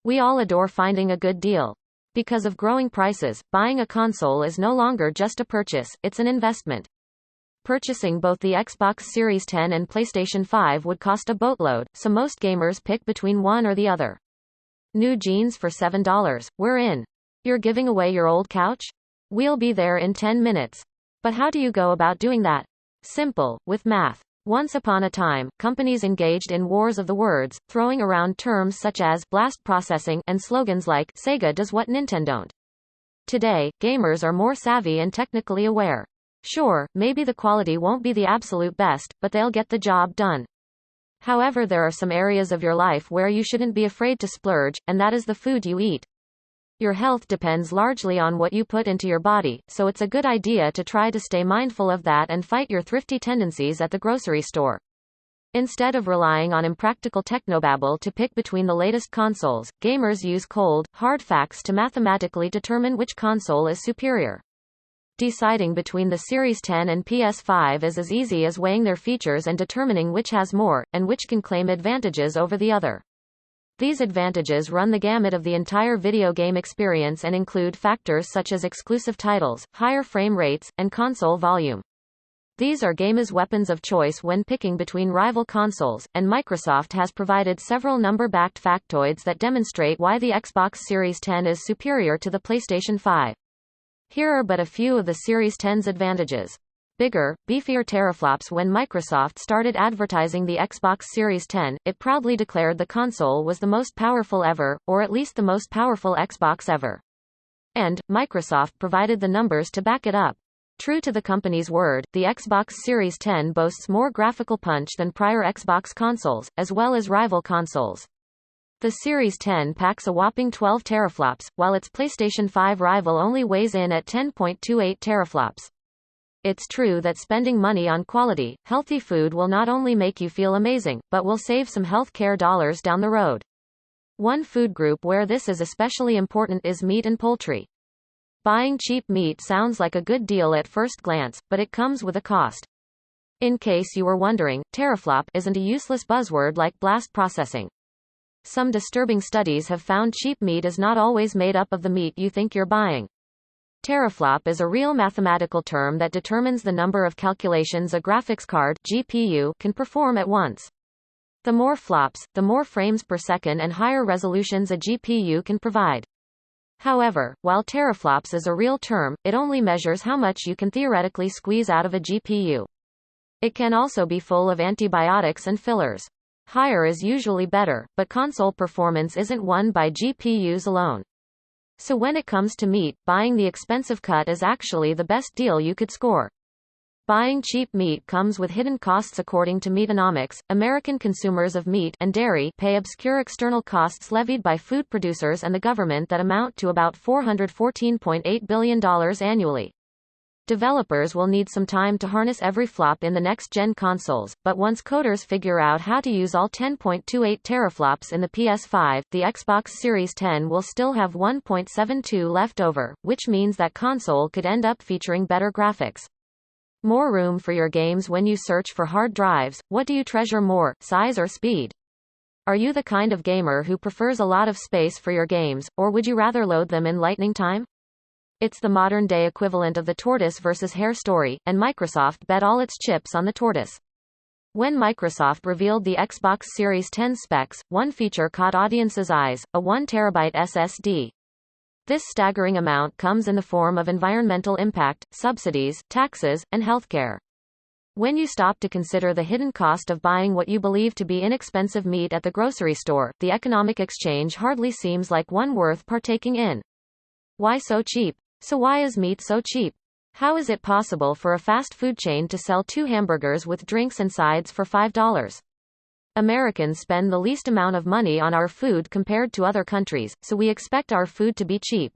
We all adore finding a good deal. Because of growing prices, buying a console is no longer just a purchase, it's an investment. Purchasing both the Xbox Series 10 and PlayStation 5 would cost a boatload, so most gamers pick between one or the other. New jeans for $7. We're in. You're giving away your old couch? We'll be there in 10 minutes. But how do you go about doing that? Simple, with math. Once upon a time, companies engaged in wars of the words, throwing around terms such as blast processing and slogans like Sega does what Nintendon't. Today, gamers are more savvy and technically aware. Sure, maybe the quality won't be the absolute best, but they'll get the job done. However, there are some areas of your life where you shouldn't be afraid to splurge, and that is the food you eat. Your health depends largely on what you put into your body, so it's a good idea to try to stay mindful of that and fight your thrifty tendencies at the grocery store. Instead of relying on impractical technobabble to pick between the latest consoles, gamers use cold, hard facts to mathematically determine which console is superior. Deciding between the Series 10 and PS5 is as easy as weighing their features and determining which has more, and which can claim advantages over the other. These advantages run the gamut of the entire video game experience and include factors such as exclusive titles, higher frame rates, and console volume. These are gamers' weapons of choice when picking between rival consoles, and Microsoft has provided several number-backed factoids that demonstrate why the Xbox Series 10 is superior to the PlayStation 5. Here are but a few of the Series 10's advantages. Bigger, beefier teraflops. When Microsoft started advertising the Xbox Series 10, it proudly declared the console was the most powerful ever, or at least the most powerful Xbox ever. And Microsoft provided the numbers to back it up. True to the company's word, the Xbox Series 10 boasts more graphical punch than prior Xbox consoles, as well as rival consoles. The Series 10 packs a whopping 12 teraflops, while its PlayStation 5 rival only weighs in at 10.28 teraflops. It's true that spending money on quality, healthy food will not only make you feel amazing, but will save some healthcare dollars down the road. One food group where this is especially important is meat and poultry. Buying cheap meat sounds like a good deal at first glance, but it comes with a cost. In case you were wondering, teraflop isn't a useless buzzword like blast processing. Some disturbing studies have found cheap meat is not always made up of the meat you think you're buying. Teraflop is a real mathematical term that determines the number of calculations a graphics card (GPU) can perform at once. The more flops, the more frames per second and higher resolutions a GPU can provide. However, while teraflops is a real term, it only measures how much you can theoretically squeeze out of a GPU. It can also be full of antibiotics and fillers. Higher is usually better, but console performance isn't won by GPUs alone. So when it comes to meat, buying the expensive cut is actually the best deal you could score. Buying cheap meat comes with hidden costs. According to Meatonomics, American consumers of meat and dairy pay obscure external costs levied by food producers and the government that amount to about $414.8 billion annually. Developers will need some time to harness every flop in the next-gen consoles, but once coders figure out how to use all 10.28 teraflops in the PS5, the Xbox Series 10 will still have 1.72 left over, which means that console could end up featuring better graphics. More room for your games. When you search for hard drives, what do you treasure more, size or speed? Are you the kind of gamer who prefers a lot of space for your games, or would you rather load them in lightning time? It's the modern-day equivalent of the tortoise versus hare story, and Microsoft bet all its chips on the tortoise. When Microsoft revealed the Xbox Series 10 specs, one feature caught audiences' eyes: a 1 terabyte SSD. This staggering amount comes in the form of environmental impact, subsidies, taxes, and healthcare. When you stop to consider the hidden cost of buying what you believe to be inexpensive meat at the grocery store, the economic exchange hardly seems like one worth partaking in. Why so cheap? So why is meat so cheap? How is it possible for a fast food chain to sell 2 hamburgers with drinks and sides for $5? Americans spend the least amount of money on our food compared to other countries, so we expect our food to be cheap.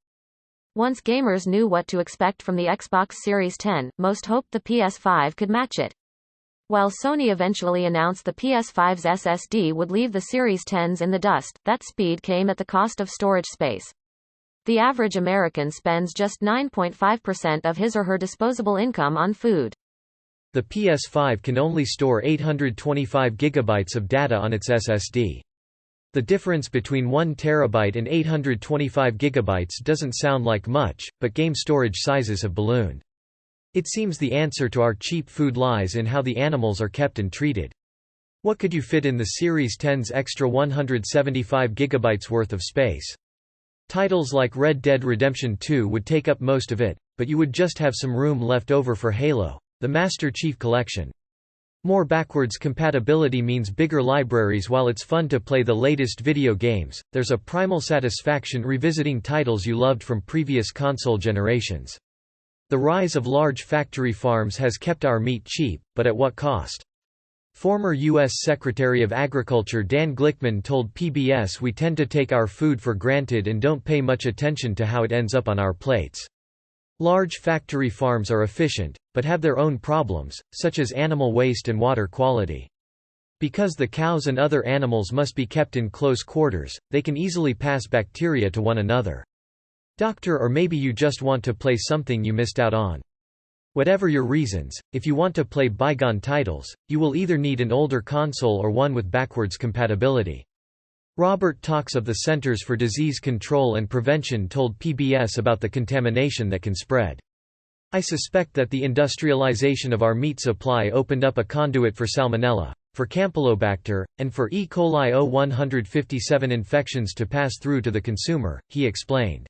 Once gamers knew what to expect from the Xbox Series 10, most hoped the PS5 could match it. While Sony eventually announced the PS5's SSD would leave the Series 10s in the dust, that speed came at the cost of storage space. The average American spends just 9.5% of his or her disposable income on food. The PS5 can only store 825 gigabytes of data on its SSD. The difference between 1 terabyte and 825 gigabytes doesn't sound like much, but game storage sizes have ballooned. It seems the answer to our cheap food lies in how the animals are kept and treated. What could you fit in the Series 10's extra 175 gigabytes worth of space? Titles like Red Dead Redemption 2 would take up most of it, but you would just have some room left over for Halo, the Master Chief Collection. More backwards compatibility means bigger libraries. While it's fun to play the latest video games, there's a primal satisfaction revisiting titles you loved from previous console generations. The rise of large factory farms has kept our meat cheap, but at what cost? Former U.S. Secretary of Agriculture Dan Glickman told PBS we tend to take our food for granted and don't pay much attention to how it ends up on our plates. Large factory farms are efficient, but have their own problems, such as animal waste and water quality. Because the cows and other animals must be kept in close quarters, they can easily pass bacteria to one another. Doctor, or maybe you just want to play something you missed out on. Whatever your reasons, if you want to play bygone titles, you will either need an older console or one with backwards compatibility. Robert Talks of the Centers for Disease Control and Prevention told PBS about the contamination that can spread. I suspect that the industrialization of our meat supply opened up a conduit for Salmonella, for Campylobacter, and for E. coli O157 infections to pass through to the consumer, he explained.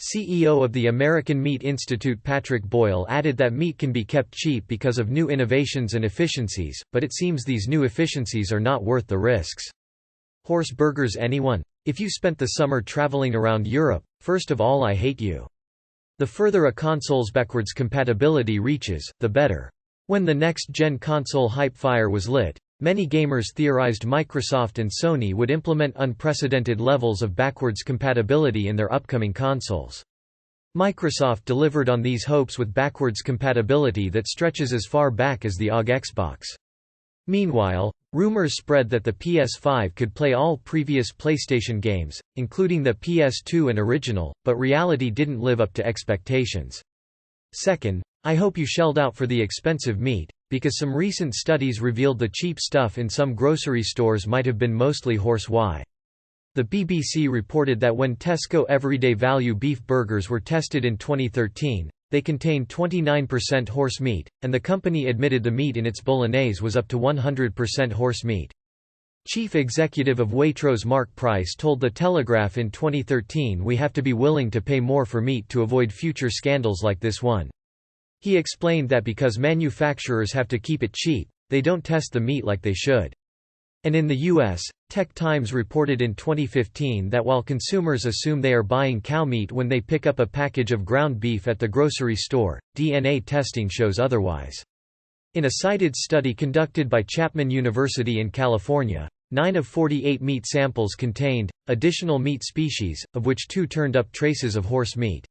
CEO of the American Meat Institute Patrick Boyle added that meat can be kept cheap because of new innovations and efficiencies, but it seems these new efficiencies are not worth the risks. Horse burgers, anyone? If you spent the summer traveling around Europe, first of all, I hate you. The further a console's backwards compatibility reaches, the better. When the next-gen console hype fire was lit, many gamers theorized Microsoft and Sony would implement unprecedented levels of backwards compatibility in their upcoming consoles. Microsoft delivered on these hopes with backwards compatibility that stretches as far back as the OG Xbox. Meanwhile, rumors spread that the PS5 could play all previous PlayStation games, including the PS2 and original, but reality didn't live up to expectations. Second, I hope you shelled out for the expensive meat, because some recent studies revealed the cheap stuff in some grocery stores might have been mostly horse Y. The BBC reported that when Tesco Everyday Value beef burgers were tested in 2013, they contained 29% horse meat, and the company admitted the meat in its bolognese was up to 100% horse meat. Chief executive of Waitrose Mark Price told The Telegraph in 2013, "We have to be willing to pay more for meat to avoid future scandals like this one." He explained that because manufacturers have to keep it cheap, they don't test the meat like they should. And in the U.S., Tech Times reported in 2015 that while consumers assume they are buying cow meat when they pick up a package of ground beef at the grocery store, DNA testing shows otherwise. In a cited study conducted by Chapman University in California, 9 of 48 meat samples contained additional meat species, of which 2 turned up traces of horse meat.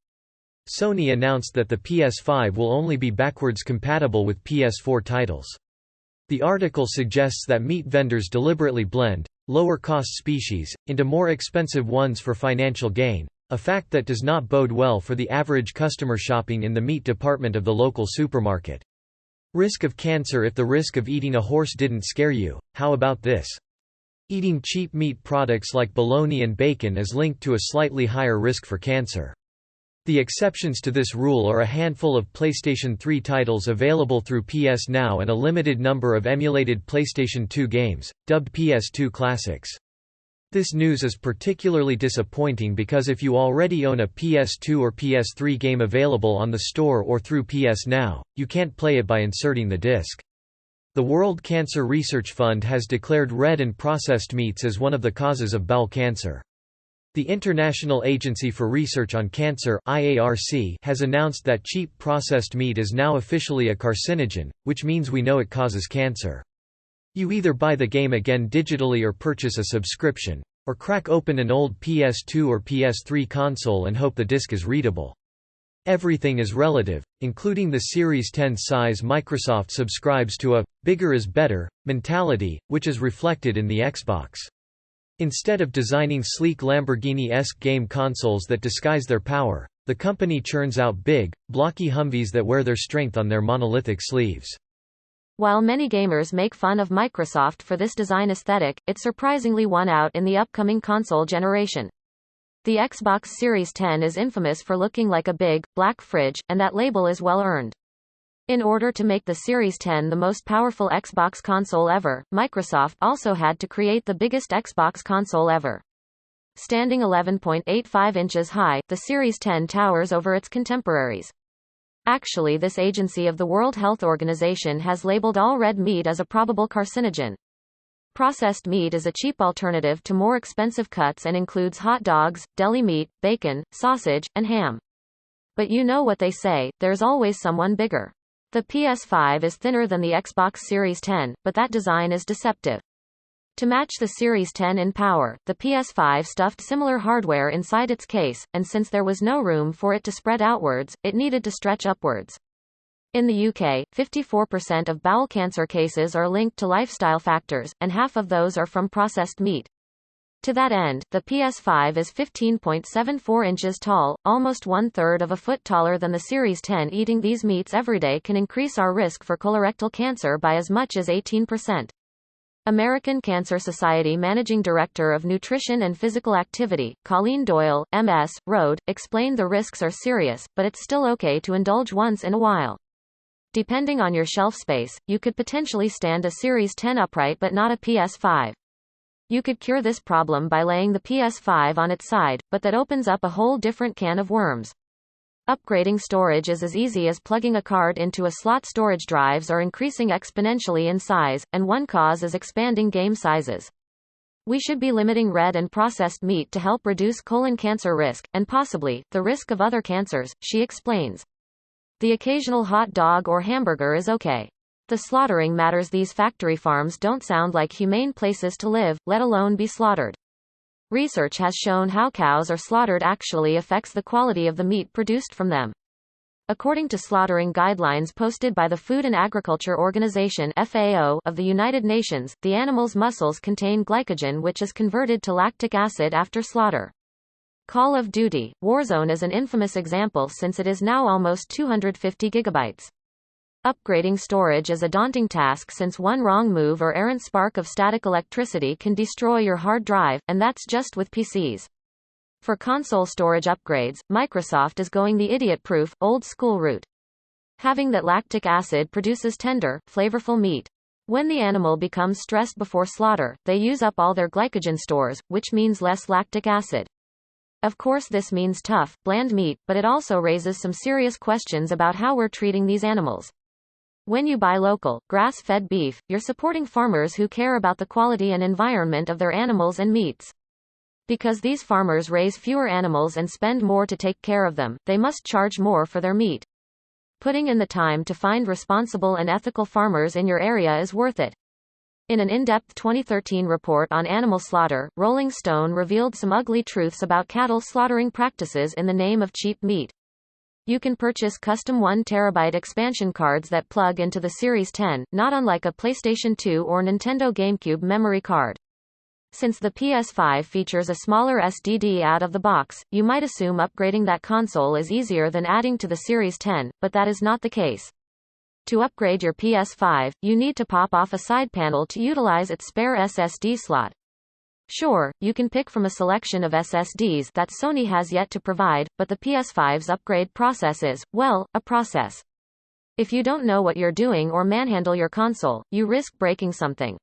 Sony announced that the PS5 will only be backwards compatible with PS4 titles. The article suggests that meat vendors deliberately blend lower-cost species into more expensive ones for financial gain, a fact that does not bode well for the average customer shopping in the meat department of the local supermarket. Risk of cancer. If the risk of eating a horse didn't scare you, how about this? Eating cheap meat products like bologna and bacon is linked to a slightly higher risk for cancer. The exceptions to this rule are a handful of PlayStation 3 titles available through PS Now and a limited number of emulated PlayStation 2 games, dubbed PS2 classics. This news is particularly disappointing because if you already own a PS2 or PS3 game available on the store or through PS Now, you can't play it by inserting the disc. The World Cancer Research Fund has declared red and processed meats as one of the causes of bowel cancer. The International Agency for Research on Cancer (IARC) has announced that cheap processed meat is now officially a carcinogen, which means we know it causes cancer. You either buy the game again digitally or purchase a subscription, or crack open an old PS2 or PS3 console and hope the disc is readable. Everything is relative, including the Series 10 size. Microsoft subscribes to a "bigger is better" mentality, which is reflected in the Xbox. Instead of designing sleek Lamborghini-esque game consoles that disguise their power, the company churns out big, blocky Humvees that wear their strength on their monolithic sleeves. While many gamers make fun of Microsoft for this design aesthetic, it surprisingly won out in the upcoming console generation. The Xbox Series 10 is infamous for looking like a big, black fridge, and that label is well earned. In order to make the Series 10 the most powerful Xbox console ever, Microsoft also had to create the biggest Xbox console ever. Standing 11.85 inches high, the Series 10 towers over its contemporaries. Actually, this agency of the World Health Organization has labeled all red meat as a probable carcinogen. Processed meat is a cheap alternative to more expensive cuts and includes hot dogs, deli meat, bacon, sausage, and ham. But you know what they say, there's always someone bigger. The PS5 is thinner than the Xbox Series 10, but that design is deceptive. To match the Series 10 in power, the PS5 stuffed similar hardware inside its case, and since there was no room for it to spread outwards, it needed to stretch upwards. In the UK, 54% of bowel cancer cases are linked to lifestyle factors, and half of those are from processed meat. To that end, the PS5 is 15.74 inches tall, almost 1/3 of a foot taller than the Series 10. Eating these meats every day can increase our risk for colorectal cancer by as much as 18%. American Cancer Society Managing Director of Nutrition and Physical Activity, Colleen Doyle, MS, Road, explained the risks are serious, but it's still okay to indulge once in a while. Depending on your shelf space, you could potentially stand a Series 10 upright but not a PS5. You could cure this problem by laying the PS5 on its side, but that opens up a whole different can of worms. Upgrading storage is as easy as plugging a card into a slot. Storage drives are increasing exponentially in size, and one cause is expanding game sizes. We should be limiting red and processed meat to help reduce colon cancer risk, and possibly, the risk of other cancers, she explains. The occasional hot dog or hamburger is okay. The slaughtering matters. These factory farms don't sound like humane places to live, let alone be slaughtered. Research has shown how cows are slaughtered actually affects the quality of the meat produced from them. According to slaughtering guidelines posted by the Food and Agriculture Organization (FAO) of the United Nations, the animal's muscles contain glycogen which is converted to lactic acid after slaughter. Call of Duty: Warzone is an infamous example since it is now almost 250 gigabytes. Upgrading storage is a daunting task since one wrong move or errant spark of static electricity can destroy your hard drive, and that's just with PCs. For console storage upgrades, Microsoft is going the idiot-proof, old-school route. Having that lactic acid produces tender, flavorful meat. When the animal becomes stressed before slaughter, they use up all their glycogen stores, which means less lactic acid. Of course this means tough, bland meat, but it also raises some serious questions about how we're treating these animals. When you buy local, grass-fed beef, you're supporting farmers who care about the quality and environment of their animals and meats. Because these farmers raise fewer animals and spend more to take care of them, they must charge more for their meat. Putting in the time to find responsible and ethical farmers in your area is worth it. In an in-depth 2013 report on animal slaughter, Rolling Stone revealed some ugly truths about cattle slaughtering practices in the name of cheap meat. You can purchase custom 1 TB expansion cards that plug into the Series 10, not unlike a PlayStation 2 or Nintendo GameCube memory card. Since the PS5 features a smaller SSD out of the box, you might assume upgrading that console is easier than adding to the Series 10, but that is not the case. To upgrade your PS5, you need to pop off a side panel to utilize its spare SSD slot. Sure, you can pick from a selection of SSDs that Sony has yet to provide, but the PS5's upgrade process is, well, a process. If you don't know what you're doing or manhandle your console, you risk breaking something.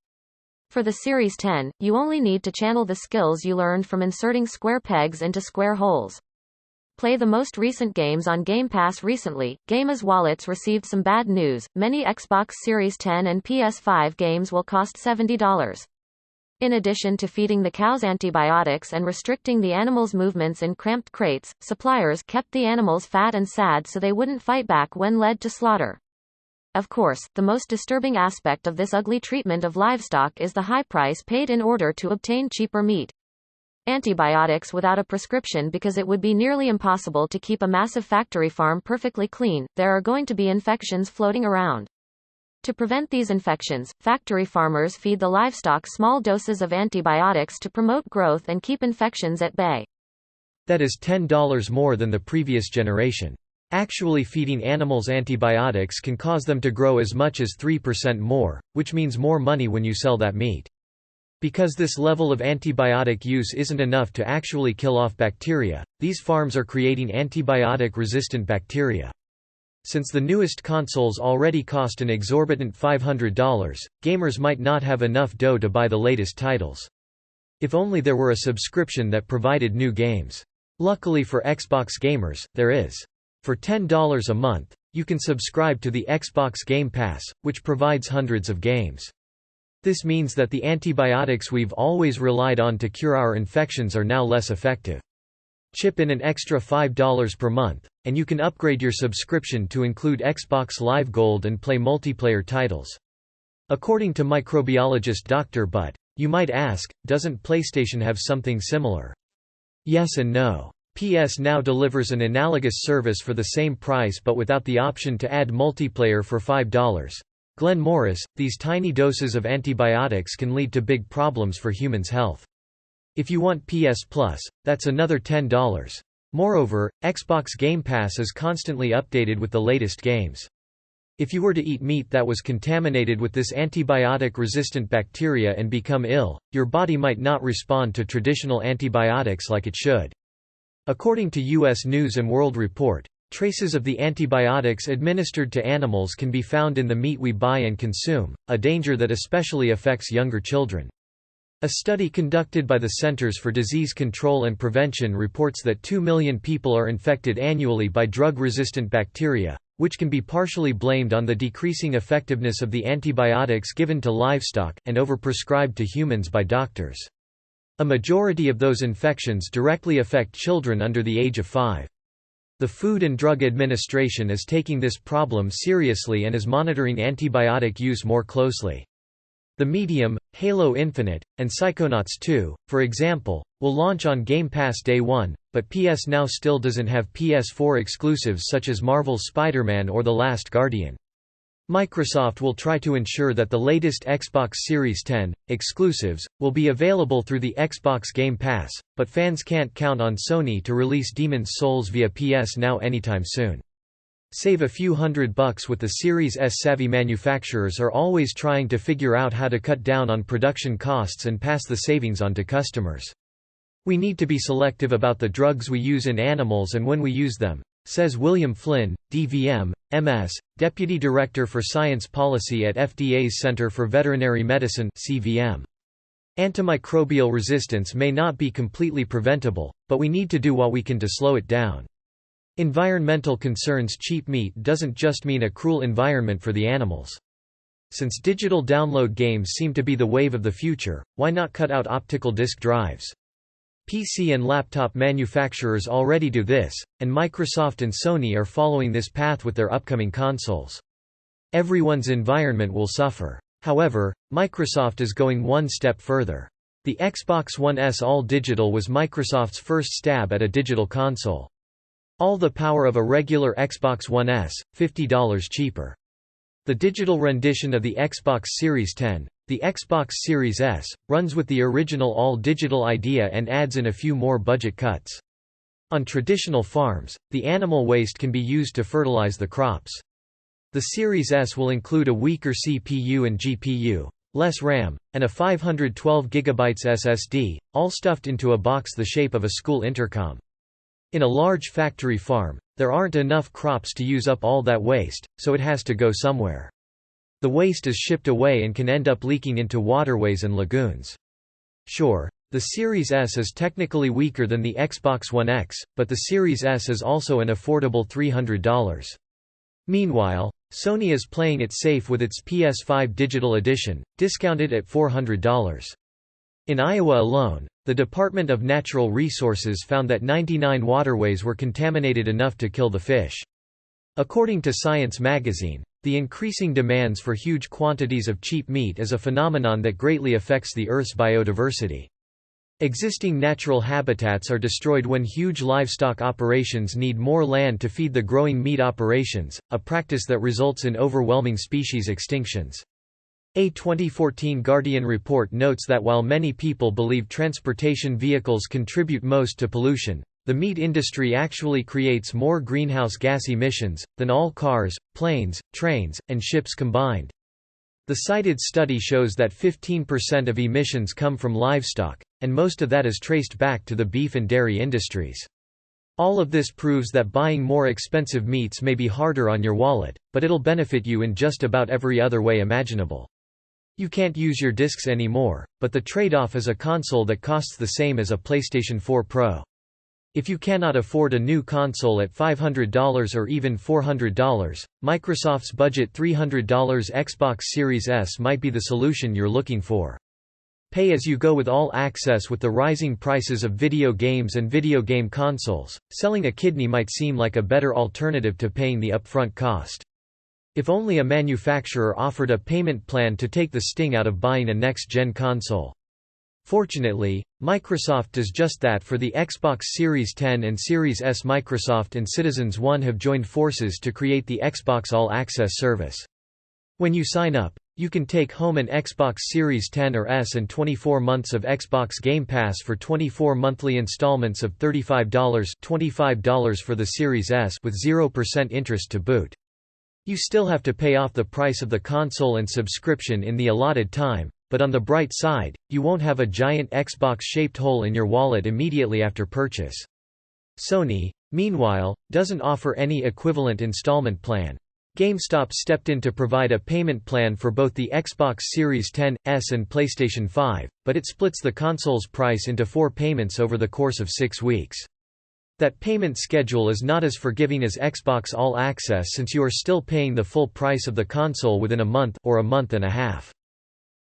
For the Series 10, you only need to channel the skills you learned from inserting square pegs into square holes. Play the most recent games on Game Pass. Recently, Game's wallets received some bad news. Many Xbox Series 10 and PS5 games will cost $70. In addition to feeding the cows antibiotics and restricting the animals' movements in cramped crates, suppliers kept the animals fat and sad so they wouldn't fight back when led to slaughter. Of course, the most disturbing aspect of this ugly treatment of livestock is the high price paid in order to obtain cheaper meat. Antibiotics without a prescription. Because it would be nearly impossible to keep a massive factory farm perfectly clean, there are going to be infections floating around. To prevent these infections, factory farmers feed the livestock small doses of antibiotics to promote growth and keep infections at bay. That is $10 more than the previous generation. Actually feeding animals antibiotics can cause them to grow as much as 3% more, which means more money when you sell that meat. Because this level of antibiotic use isn't enough to actually kill off bacteria, these farms are creating antibiotic-resistant bacteria. Since the newest consoles already cost an exorbitant $500, gamers might not have enough dough to buy the latest titles. If only there were a subscription that provided new games. Luckily for Xbox gamers, there is. For $10 a month, you can subscribe to the Xbox Game Pass, which provides hundreds of games. This means that the antibiotics we've always relied on to cure our infections are now less effective. Chip in an extra $5 per month, and you can upgrade your subscription to include Xbox Live Gold and play multiplayer titles. According to microbiologist Dr. Butt, you might ask, doesn't PlayStation have something similar? Yes and no. PS Now delivers an analogous service for the same price but without the option to add multiplayer for $5. Glenn Morris, these tiny doses of antibiotics can lead to big problems for humans' health. If you want PS Plus, that's another $10. Moreover, Xbox Game Pass is constantly updated with the latest games. If you were to eat meat that was contaminated with this antibiotic-resistant bacteria and become ill, your body might not respond to traditional antibiotics like it should. According to U.S. News & World Report, traces of the antibiotics administered to animals can be found in the meat we buy and consume, a danger that especially affects younger children. A study conducted by the Centers for Disease Control and Prevention reports that 2 million people are infected annually by drug-resistant bacteria, which can be partially blamed on the decreasing effectiveness of the antibiotics given to livestock, and overprescribed to humans by doctors. A majority of those infections directly affect children under the age of 5. The Food and Drug Administration is taking this problem seriously and is monitoring antibiotic use more closely. The Medium, Halo Infinite, and Psychonauts 2, for example, will launch on Game Pass Day 1, but PS Now still doesn't have PS4 exclusives such as Marvel's Spider-Man or The Last Guardian. Microsoft will try to ensure that the latest Xbox Series X exclusives will be available through the Xbox Game Pass, but fans can't count on Sony to release Demon's Souls via PS Now anytime soon. Save a few $100 with the Series S. Savvy manufacturers are always trying to figure out how to cut down on production costs and pass the savings on to customers. We need to be selective about the drugs we use in animals and when we use them, says William Flynn, DVM, MS, Deputy Director for Science Policy at FDA's Center for Veterinary Medicine (CVM). Antimicrobial resistance may not be completely preventable, but we need to do what we can to slow it down. Environmental concerns. Cheap meat doesn't just mean a cruel environment for the animals. Since digital download games seem to be the wave of the future, why not cut out optical disc drives? PC and laptop manufacturers already do this, and Microsoft and Sony are following this path with their upcoming consoles. Everyone's environment will suffer. However, Microsoft is going one step further. The Xbox One S All-Digital was Microsoft's first stab at a digital console. All the power of a regular Xbox One S, $50 cheaper. The digital rendition of the Xbox Series X, the Xbox Series S, runs with the original all-digital idea and adds in a few more budget cuts. On traditional farms, the animal waste can be used to fertilize the crops. The Series S will include a weaker CPU and GPU, less RAM, and a 512GB SSD, all stuffed into a box the shape of a school intercom. In a large factory farm, there aren't enough crops to use up all that waste, so it has to go somewhere. The waste is shipped away and can end up leaking into waterways and lagoons. Sure, the Series S is technically weaker than the Xbox One X, but the Series S is also an affordable $300. Meanwhile, Sony is playing it safe with its PS5 Digital Edition, discounted at $400. In Iowa alone, the Department of Natural Resources found that 99 waterways were contaminated enough to kill the fish. According to Science magazine, the increasing demands for huge quantities of cheap meat is a phenomenon that greatly affects the Earth's biodiversity. Existing natural habitats are destroyed when huge livestock operations need more land to feed the growing meat operations, a practice that results in overwhelming species extinctions. A 2014 Guardian report notes that while many people believe transportation vehicles contribute most to pollution, The meat industry actually creates more greenhouse gas emissions than all cars, planes, trains, and ships combined. The cited study shows that 15% of emissions come from livestock, and most of that is traced back to the beef and dairy industries. All of this proves that buying more expensive meats may be harder on your wallet, but it'll benefit you in just about every other way imaginable. You can't use your discs anymore, but the trade-off is a console that costs the same as a PlayStation 4 Pro. If you cannot afford a new console at $500 or even $400, Microsoft's budget $300 Xbox Series S might be the solution you're looking for. Pay as you go with all access. With the rising prices of video games and video game consoles, selling a kidney might seem like a better alternative to paying the upfront cost. If only a manufacturer offered a payment plan to take the sting out of buying a next-gen console. Fortunately, Microsoft does just that for the Xbox Series X and Series S. Microsoft and Citizens One have joined forces to create the Xbox All Access service. When you sign up, you can take home an Xbox Series X or S and 24 months of Xbox Game Pass for 24 monthly installments of $35 for the Series S with 0% interest to boot. You still have to pay off the price of the console and subscription in the allotted time, but on the bright side, you won't have a giant Xbox-shaped hole in your wallet immediately after purchase. Sony, meanwhile, doesn't offer any equivalent installment plan. GameStop stepped in to provide a payment plan for both the Xbox Series X, S and PlayStation 5, but it splits the console's price into 4 payments over the course of 6 weeks. That payment schedule is not as forgiving as Xbox All Access since you are still paying the full price of the console within a month or a month and a half.